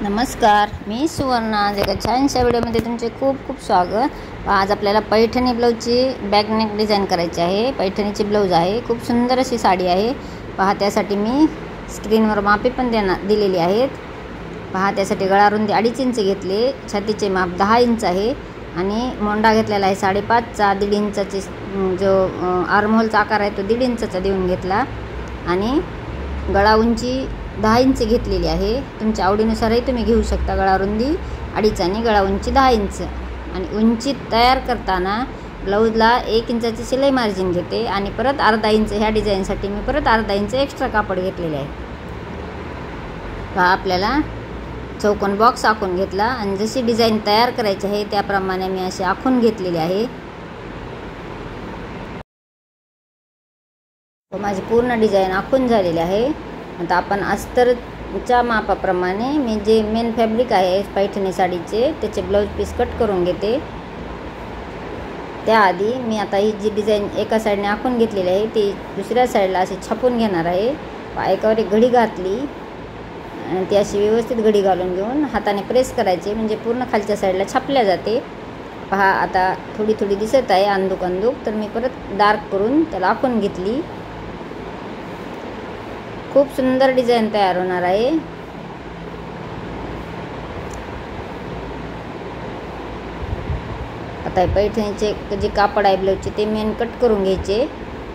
नमस्कार, मी सुवर्णा. आज एका छानशा व्हिडिओमध्ये तुमचे खूप खूप स्वागत. आज आपल्याला पैठणी ब्लाऊजची बॅकनेक डिझाईन करायची आहे. पैठणीची ब्लाऊज आहे, खूप सुंदर अशी साडी आहे. पहा, त्यासाठी मी स्क्रीनवर मापे पण दिलेली आहेत. पहा, त्यासाठी गळा रुंदी 2.5 इंच घेतले, छातीचे माप 10 इंच आहे आणि मोंडा घेतलेला आहे 5.5चा. 1.5 इंचाचे जो आर्महोलचा आकार आहे तो 1.5 इंचाचा देऊन घेतला आणि गळा उंची 10 इंच घेतलेली आहे. तुमच्या आवडीनुसारही तुम्ही घेऊ शकता. गळा रुंदी 2.5 आणि गळा उंची 10 इंच. आणि उंची तयार करताना ब्लाऊजला 1 इंचाची शिलाई मार्जिन घेते आणि परत अर्धा इंच ह्या डिझाईनसाठी मी परत अर्धा इंच एक्स्ट्रा कापड घेतलेले आहे. पहा, आपल्याला चौकोन बॉक्स आखून घेतला आणि जशी डिझाईन तयार करायची आहे त्याप्रमाणे मी असे आखून घेतलेले आहे. माझी पूर्ण डिझाईन आखून झालेली आहे. आता आपण अस्तरच्या मापाप्रमाणे मी जे मेन फॅब्रिक आहे पैठणी साडीचे त्याचे ब्लाऊज पीस कट करून घेते. त्याआधी मी आता ही जी डिझाईन एका साईडने आखून घेतलेली आहे ती दुसऱ्या साईडला अशी छापून घेणार आहे. एकावर एक घडी घातली आणि ती अशी व्यवस्थित घडी घालून घेऊन हाताने प्रेस करायचे, म्हणजे पूर्ण खालच्या साईडला छापल्या जाते. पहा, आता थोडी थोडी दिसत आहे अंदूक अंदूक, तर मी परत डार्क करून त्याला आखून घेतली. खूप सुंदर डिझाईन तयार होणार आहे. आता पैठणीचे जे कापड आहे ब्लाऊजचे ते मेन कट करून घ्यायचे.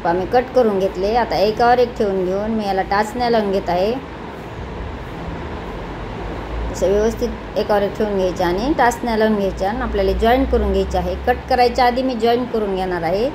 पहा, मी कट करून घेतले. आता एकावर एक ठेवून घेऊन मी याला टाचण्या लावून घेत आहे. असं व्यवस्थित एकावर एक ठेवून घ्यायचं आणि टाचण्या लावून घ्यायच्या आणि आपल्याला जॉईंट करून घ्यायचे आहे. कट करायच्या आधी मी जॉईंट करून घेणार आहे.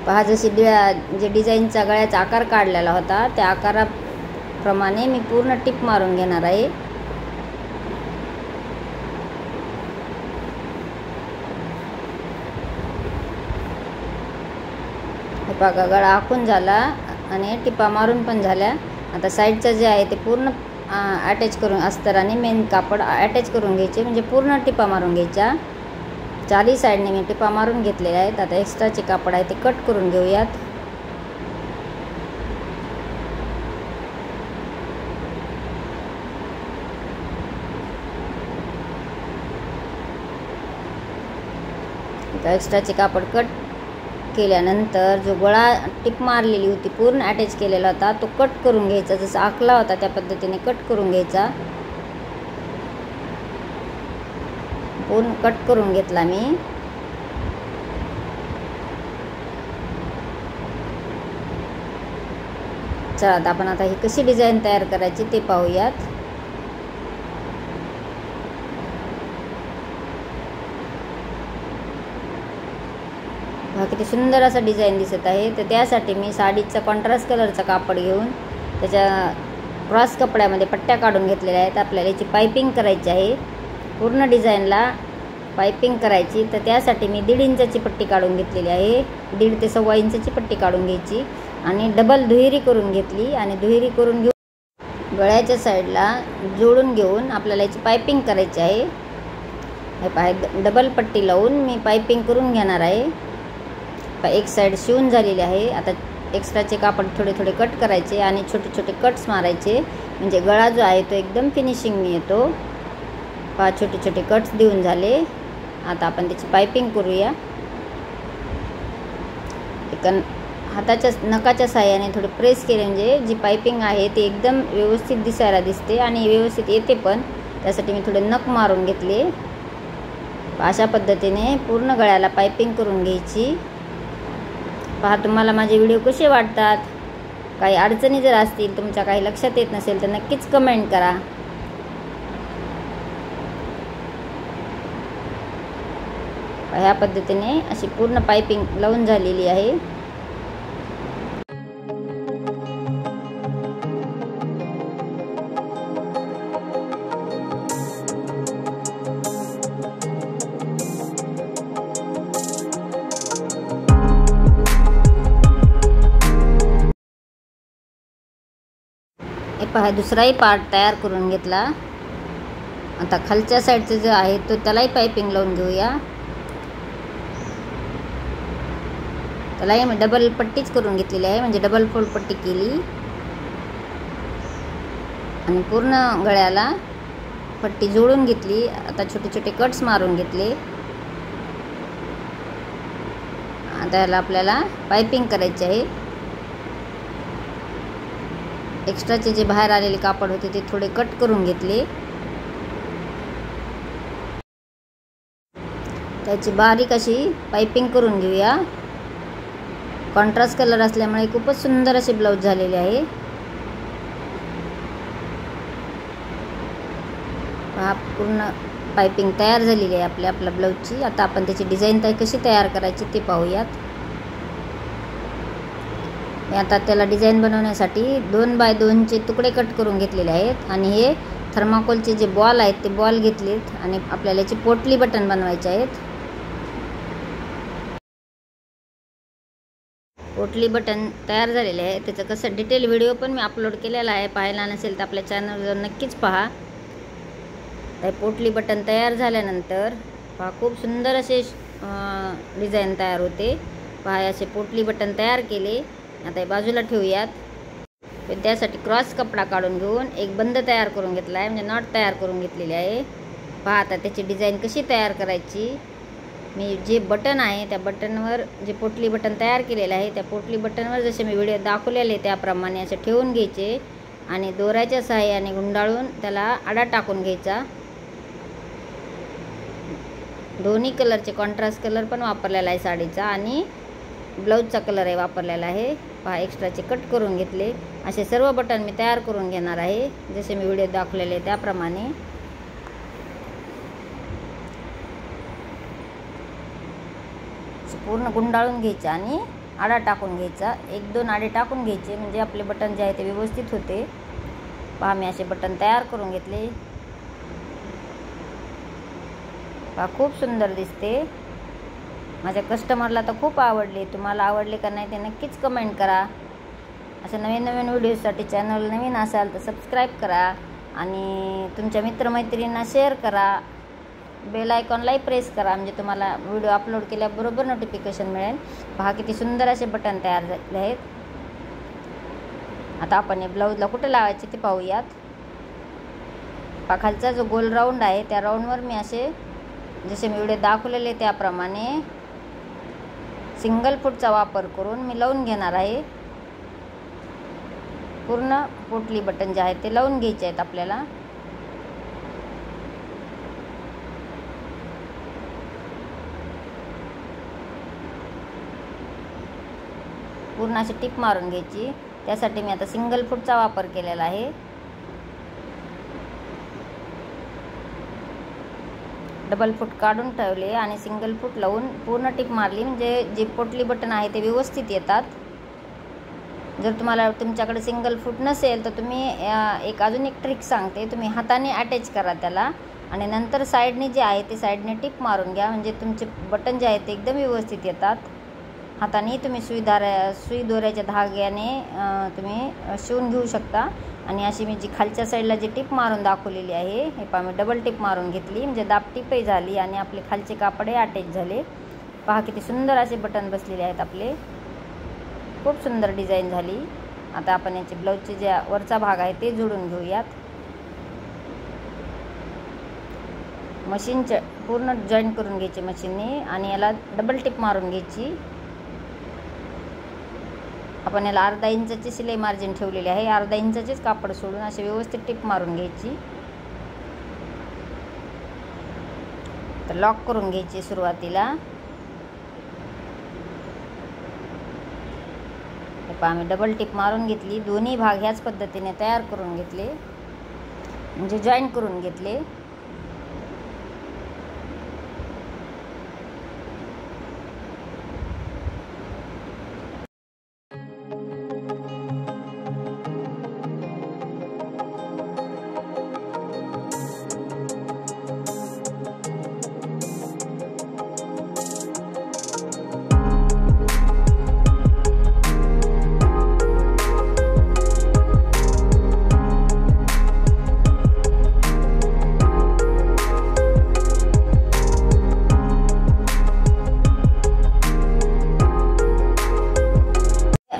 पहा, जशी जे डिझाईनचा गळ्याचा आकार काढलेला होता त्या आकाराप्रमाणे मी पूर्ण टिप मारून घेणार आहे. बघा, गळा आखून झाला आणि टिपा मारून पण झाल्या. आता साईडचं जे आहे ते पूर्ण अटॅच करून अस्तराने मेन कापड अटॅच करून घ्यायचे, म्हणजे पूर्ण टिपा मारून घ्यायच्या. चारी साईडने मी टिपा मारून घेतलेले आहेत. आता एक्स्ट्राचे कापड आहे ते कट करून घेऊयात. आता एक्स्ट्राचे कापड कट केल्यानंतर जो गळा टिप मारलेली होती पूर्ण अटॅच केलेला होता तो कट करून घ्यायचा. जसं आखला होता त्या पद्धतीने कट करून घ्यायचा. पूर्ण कट करून घेतला मी. चला, आता आपण ही कशी डिझाईन तयार करायची ते पाहूयात. किती सुंदर असा डिझाईन दिसत आहे. तर त्यासाठी मी साडीचा कॉन्ट्रास्ट कलरचा कापड घेऊन त्याच्या क्रॉस कपड्यामध्ये पट्ट्या काढून घेतलेल्या आहेत. आपल्याला याची पायपिंग करायची आहे. पूर्ण डिझाईनला पायपिंग करायची, तर त्यासाठी मी 1.5 इंचाची पट्टी काढून घेतलेली आहे. 1.5 ते 1.25 इंचाची पट्टी काढून घ्यायची आणि डबल दुहेरी करून घेतली आणि दुहेरी करून घेऊन गळ्याच्या साईडला जोडून घेऊन आपल्याला याची पायपिंग करायची आहे. हे डबल पट्टी लावून मी पायपिंग करून घेणार आहे. एक साईड शिवून झालेली आहे. आता एक्स्ट्राचे कापड थोडे थोडे कट करायचे आणि छोटे छोटे कट्स मारायचे, म्हणजे गळा जो आहे तो एकदम फिनिशिंगने येतो. पहा, छोटे छोटे कट्स देऊन झाले. आता आपण त्याची पायपिंग करूया. हाताच्या नखाच्या साहाय्याने थोडे प्रेस केले म्हणजे जी पायपिंग आहे ती एकदम व्यवस्थित दिसायला दिसते आणि व्यवस्थित येते पण. त्यासाठी मी थोडे नख मारून घेतले. अशा पद्धतीने पूर्ण गळ्याला पायपिंग करून घ्यायची. पहा, तुम्हाला माझे व्हिडिओ कसे वाटतात? काही अडचणी जर असतील, तुमच्या काही लक्षात येत नसेल तर नक्कीच कमेंट करा. ह्या पद्धतीने अशी पूर्ण पायपिंग लावून झालेली आहे. पहा, दुसराही पार्ट तयार करून घेतला. आता खालच्या साईडचं जो आहे तो त्यालाही पायपिंग लावून घेऊया. त्यालाही मी डबल पट्टीच करून घेतलेली आहे, म्हणजे डबल फोल्ड पट्टी केली आणि पूर्ण गळ्याला पट्टी जोडून घेतली. आता छोटे छोटे कट्स मारून घेतले. आता याला आपल्याला पाइपिंग करायची आहे. एक्स्ट्राचे जे बाहेर आलेले कापड होते ते थोडे कट करून घेतले. त्याची बारीक अशी पाइपिंग करून घेऊया. कॉन्ट्रास्ट कलर असल्यामुळे खूपच सुंदर असे ब्लाऊज झालेले आहे. हा पूर्ण पाइपिंग तयार झालेली आहे आपल्या ब्लाऊजची. आता आपण त्याची डिझाईन कशी तयार करायची ते पाहूयात. मी आता त्याला डिझाईन बनवण्यासाठी 2x2 तुकडे कट करून घेतलेले आहेत आणि हे थर्माकोलचे जे बॉल आहेत ते बॉल घेतलेत आणि आपल्याला याची पोटली बटन बनवायचे आहेत. पोटली बटन तयार झालेले आहे. त्याचं कसं डिटेल व्हिडिओ पण मी अपलोड केलेला आहे. पाहायला नसेल तर आपल्या चॅनलवर नक्कीच पहा. तर पोटली बटन तयार झाल्यानंतर पहा खूप सुंदर असे डिझाईन तयार होते. पहा असे पोटली बटन तयार केले. आता हे बाजूला ठेवूयात. त्यासाठी क्रॉस कपडा काढून घेऊन एक बंद तयार करून घेतला आहे, म्हणजे नॉट तयार करून घेतलेली आहे. पहा आता त्याची डिझाईन कशी तयार करायची. मी जे बटन आहे त्या बटनवर जे पोटली बटन तयार केलेलं आहे त्या पोटली बटनवर जसे मी व्हिडिओ दाखवलेले त्याप्रमाणे असे ठेवून घ्यायचे आणि दोऱ्याच्या सहाय्याने गुंडाळून त्याला आडा टाकून घ्यायचा. दोन्ही कलरचे कॉन्ट्रास्ट कलर पण वापरलेला आहे साडीचा आणि ब्लाऊजचा कलर आहे वापरलेला आहे. पहा एक्स्ट्राचे कट करून घेतले. असे सर्व बटन मी तयार करून घेणार आहे जसे मी व्हिडिओ दाखवलेले त्याप्रमाणे. पूर्ण गुंडाळून घ्यायचा आणि आडा टाकून घ्यायचा. 1-2 आडे टाकून घ्यायचे म्हणजे आपले बटन जे आहे ते व्यवस्थित होते. पहा मी असे बटन तयार करून घेतले. पहा खूप सुंदर दिसते. माझ्या कस्टमरला तर खूप आवडले. तुम्हाला आवडले का नाही ते नक्कीच कमेंट करा. अशा नवीन नवीन व्हिडिओसाठी चॅनल नवीन असाल तर सबस्क्राईब करा आणि तुमच्या मित्रमैत्रिणींना शेअर करा. बेल आयकॉनलाही प्रेस करा म्हणजे तुम्हाला व्हिडिओ अपलोड केल्याबरोबर नोटिफिकेशन मिळेल. पहा किती सुंदर असे बटन तयार झाले आहेत. आता आपण हे ब्लाऊजला कुठे लावायचे ते पाहूयात. पहा खालचा जो गोल राऊंड आहे त्या राऊंडवर मी असे जसे मी व्हिडिओ दाखवलेले त्याप्रमाणे सिंगल फूटचा वापर करून मी लावून घेणार आहे. पूर्ण पोटली बटन जे आहे ते लावून घ्यायचे आहेत आपल्याला. पूर्ण अशी टिप मारून घ्यायची. त्यासाठी मी आता सिंगल फूटचा वापर केलेला आहे. डबल फूट काढून ठेवले आणि सिंगल फूट लावून पूर्ण टिप मारली म्हणजे जे पोटली बटन आहे ते व्यवस्थित येतात. जर तुम्हाला तुमच्याकडे सिंगल फूट नसेल तर तुम्ही अजून एक ट्रिक सांगते. तुम्ही हाताने अटॅच करा त्याला आणि नंतर साईडने जे आहे ते साईडने टिप मारून घ्या म्हणजे तुमचे बटन जे आहे ते एकदम व्यवस्थित येतात. हाताने तुम्ही सुई दोऱ्याच्या धाग्याने तुम्ही शिवून घेऊ शकता. आणि अशी मी जी खालच्या साईडला जी टिप मारून दाखवलेली आहे हे पहा मी डबल टिप मारून घेतली म्हणजे दाब टिपही झाली आणि आपले खालचे कापडही अटॅच झाले. पहा किती सुंदर असे बटन बसलेले आहेत आपले. खूप सुंदर डिझाईन झाली. आता आपण याचे ब्लाऊजचे जे वरचा भाग आहे ते जोडून घेऊयात. मशीनचे पूर्ण जॉईन करून घ्यायचे मशीनने आणि याला डबल टिप मारून घ्यायची. आपण याला अर्धा इंचाची शिलाई मार्जिन ठेवलेली आहे. अर्धा इंचाचेच कापड सोडून असे व्यवस्थित टिप मारून घ्यायची. तर लॉक करून घ्यायची सुरुवातीला. पहा मी डबल टिप मारून घेतली. दोन्ही भाग ह्याच पद्धतीने तयार करून घेतले म्हणजे जॉईन करून घेतले.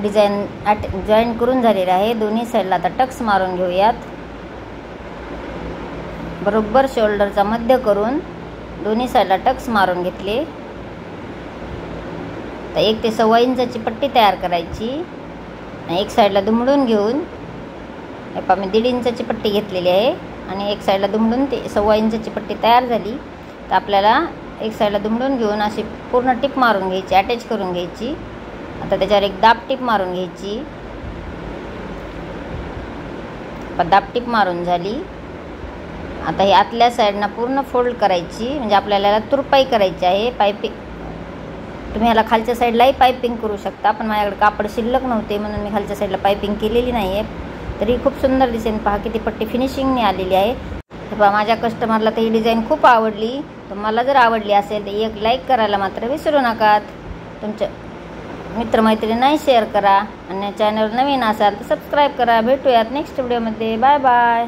डिझाईन जॉईन करून झालेले आहे. दोन्ही साईडला आता टक्स मारून घेऊयात. बरोबर शोल्डरचा मध्य करून दोन्ही साईडला टक्स मारून घेतले. तर 1 ते 1.25 इंचाची पट्टी तयार करायची. एक साईडला दुमडून घेऊन मी 1.5 इंचाची पट्टी घेतलेली आहे आणि एक साईडला दुमडून ते 1.25 इंचाची पट्टी तयार झाली. तर आपल्याला एक साईडला दुमडून घेऊन अशी पूर्ण टिप मारून घ्यायची, अटॅच करून घ्यायची. आता त्याच्यावर एक दाब टिप मारून घ्यायची. दाब टिप मारून झाली. आता ही आतल्या साईडनं पूर्ण फोल्ड करायची, म्हणजे आपल्याला तुरपाई करायची आहे. पायपिंग तुम्ही ह्याला खालच्या साईडलाही पायपिंग करू शकता, पण माझ्याकडे कापड शिल्लक नव्हते म्हणून मी खालच्या साईडला पायपिंग केलेली नाही आहे. तरी खूप सुंदर दिसेल. पहा किती पट्टी फिनिशिंगने आलेली आहे. तर पहा माझ्या कस्टमरला तर ही डिझाईन खूप आवडली. तर मला जर आवडली असेल तर एक लाईक करायला मात्र विसरू नका. तुमच्या मित्रमैत्रिणींनाही शेअर करा आणि चॅनल नवीन असाल तर सबस्क्राईब करा. भेटूयात नेक्स्ट व्हिडिओमध्ये. Bye bye.